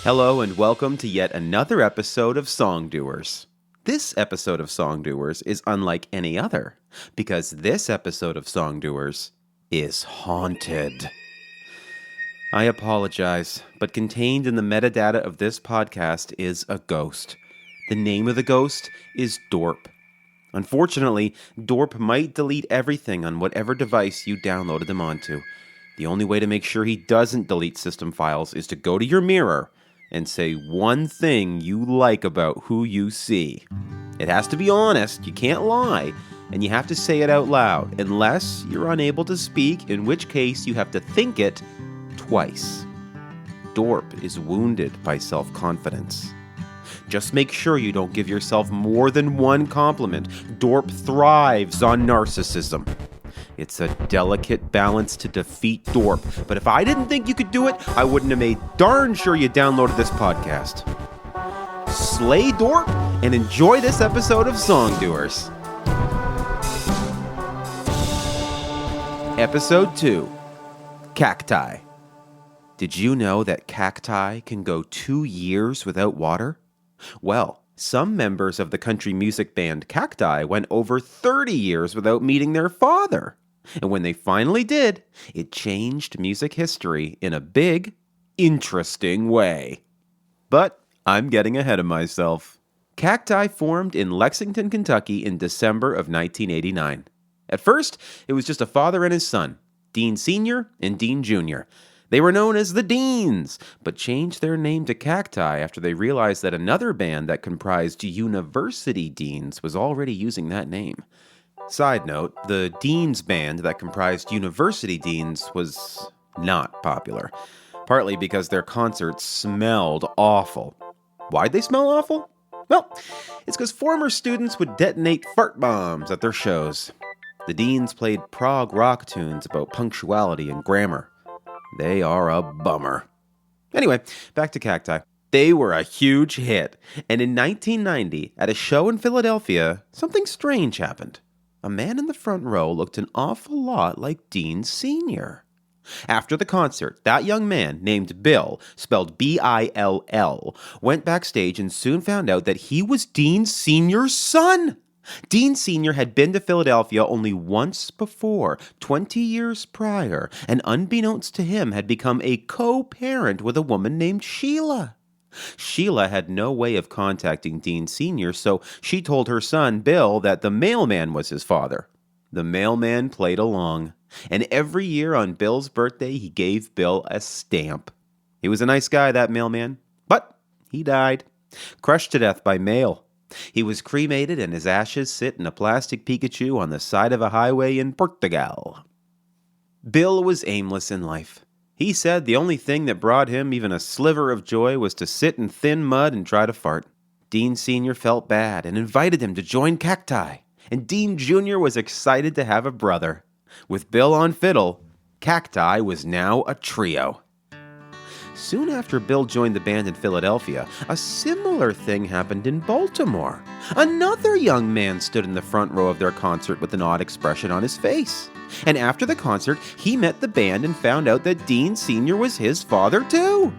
Hello and welcome to yet another episode of Songdoers. This episode of Songdoers is unlike any other because this episode of Songdoers is haunted. I apologize, but contained in the metadata of this podcast is a ghost. The name of the ghost is Dorp. Unfortunately, Dorp might delete everything on whatever device you downloaded them onto. The only way to make sure he doesn't delete system files is to go to your mirror and say one thing you like about who you see. It has to be honest, you can't lie, and you have to say it out loud, unless you're unable to speak, in which case you have to think it twice. Dorp is wounded by self-confidence. Just make sure you don't give yourself more than one compliment. Dorp thrives on narcissism. It's a delicate balance to defeat Dorp, but if I didn't think you could do it, I wouldn't have made darn sure you downloaded this podcast. Slay Dorp and enjoy this episode of Songdoers. Episode 2, Cacti. Did you know that cacti can go 2 years without water? Well, some members of the country music band Cacti went over 30 years without meeting their father. And when they finally did, it changed music history in a big, interesting way. But I'm getting ahead of myself. Cacti formed in Lexington, Kentucky in December of 1989. At first, it was just a father and his son, Dean Sr. and Dean Jr., They were known as the Deans, but changed their name to Cacti after they realized that another band that comprised university deans was already using that name. Side note, the Deans band that comprised university deans was not popular, partly because their concerts smelled awful. Why'd they smell awful? Well, it's because former students would detonate fart bombs at their shows. The Deans played prog rock tunes about punctuality and grammar. They are a bummer. Anyway, back to Cacti. They were a huge hit, and in 1990, at a show in Philadelphia, something strange happened. A man in the front row looked an awful lot like Dean Sr. After the concert, that young man, named Bill, spelled B-I-L-L, went backstage and soon found out that he was Dean Sr.'s son. Dean Sr. had been to Philadelphia only once before, 20 years prior, and unbeknownst to him had become a co-parent with a woman named Sheila. Sheila had no way of contacting Dean Sr., so she told her son, Bill, that the mailman was his father. The mailman played along, and every year on Bill's birthday, he gave Bill a stamp. He was a nice guy, that mailman, but he died, crushed to death by mail. He was cremated and his ashes sit in a plastic Pikachu on the side of a highway in Portugal. Bill was aimless in life. He said the only thing that brought him even a sliver of joy was to sit in thin mud and try to fart. Dean Sr. felt bad and invited him to join Cacti, and Dean Jr. was excited to have a brother. With Bill on fiddle, Cacti was now a trio. Soon after Bill joined the band in Philadelphia, a similar thing happened in Baltimore. Another young man stood in the front row of their concert with an odd expression on his face. And after the concert, he met the band and found out that Dean Sr. was his father too.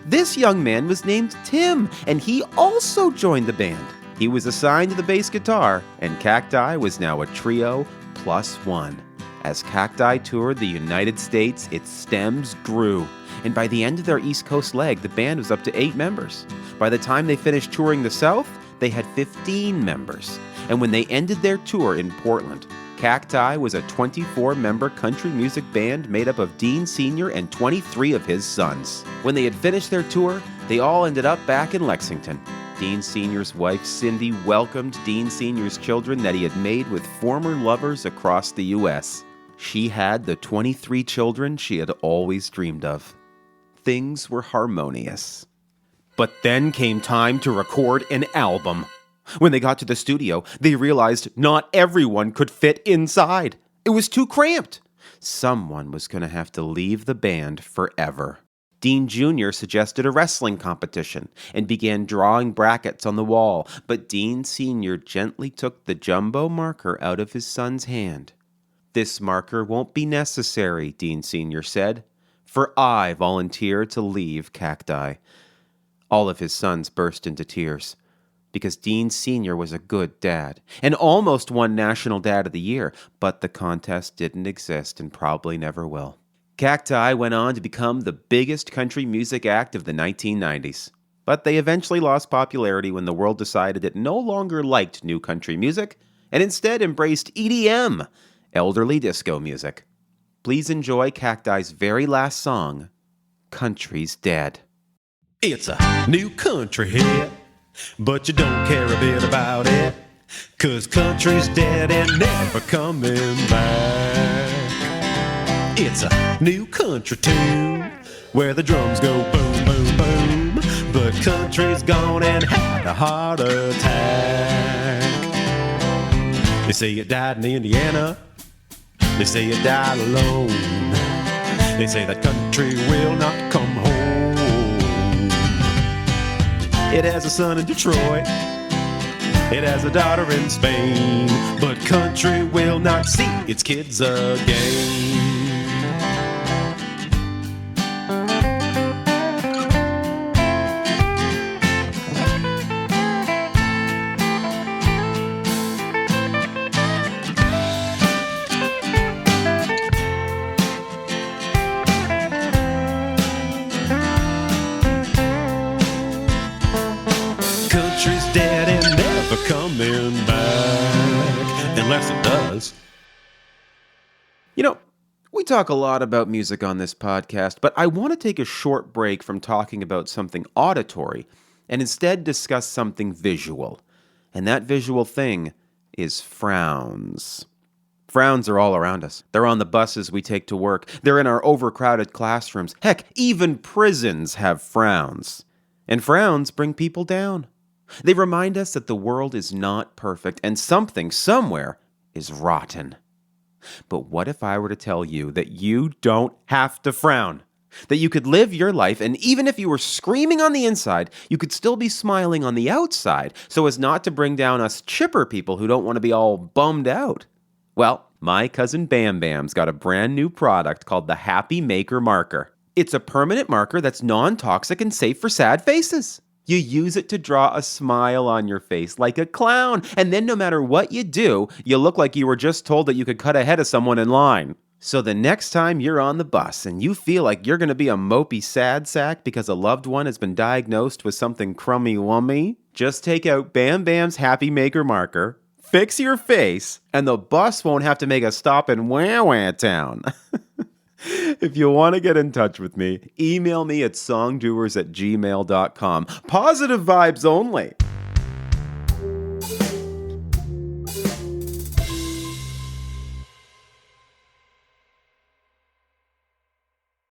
This young man was named Tim, and he also joined the band. He was assigned to the bass guitar, and Cacti was now a trio plus one. As Cacti toured the United States, its stems grew. And by the end of their East Coast leg, the band was up to 8 members. By the time they finished touring the South, they had 15 members. And when they ended their tour in Portland, Cacti was a 24-member country music band made up of Dean Sr. and 23 of his sons. When they had finished their tour, they all ended up back in Lexington. Dean Sr.'s wife, Cindy, welcomed Dean Sr.'s children that he had made with former lovers across the U.S. She had the 23 children she had always dreamed of. Things were harmonious. But then came time to record an album. When they got to the studio, they realized not everyone could fit inside. It was too cramped. Someone was going to have to leave the band forever. Dean Jr. suggested a wrestling competition and began drawing brackets on the wall, but Dean Sr. gently took the jumbo marker out of his son's hand. "This marker won't be necessary," Dean Sr. said. for I volunteered to leave Cacti. All of his sons burst into tears, because Dean Sr. was a good dad and almost won National Dad of the Year, but the contest didn't exist and probably never will. Cacti went on to become the biggest country music act of the 1990s, but they eventually lost popularity when the world decided it no longer liked new country music and instead embraced EDM, elderly disco music. Please enjoy Cacti's very last song, Country's Dead. It's a new country hit, but you don't care a bit about it, 'cause country's dead and never coming back. It's a new country tune, where the drums go boom, boom, boom, but country's gone and had a heart attack. They say it died in Indiana, they say it died alone, they say that country will not come home. It has a son in Detroit, it has a daughter in Spain, but country will not see its kids again. Country's dead and never coming back, unless it does. You know, we talk a lot about music on this podcast, but I want to take a short break from talking about something auditory and instead discuss something visual. And that visual thing is frowns. Frowns are all around us. They're on the buses we take to work. They're in our overcrowded classrooms. Heck, even prisons have frowns. And frowns bring people down. They remind us that the world is not perfect and something somewhere is rotten. But what if I were to tell you that you don't have to frown? That you could live your life, and even if you were screaming on the inside, you could still be smiling on the outside, so as not to bring down us chipper people who don't want to be all bummed out. Well, my cousin Bam Bam's got a brand new product called the Happy Maker Marker. It's a permanent marker that's non-toxic and safe for sad faces. You use it to draw a smile on your face like a clown, and then no matter what you do, you look like you were just told that you could cut ahead of someone in line. So the next time you're on the bus and you feel like you're going to be a mopey sad sack because a loved one has been diagnosed with something crummy-wummy, just take out Bam Bam's Happy Maker Marker, fix your face, and the bus won't have to make a stop in Wah-Wah Town. If you want to get in touch with me, email me at songdoers@gmail.com. Positive vibes only.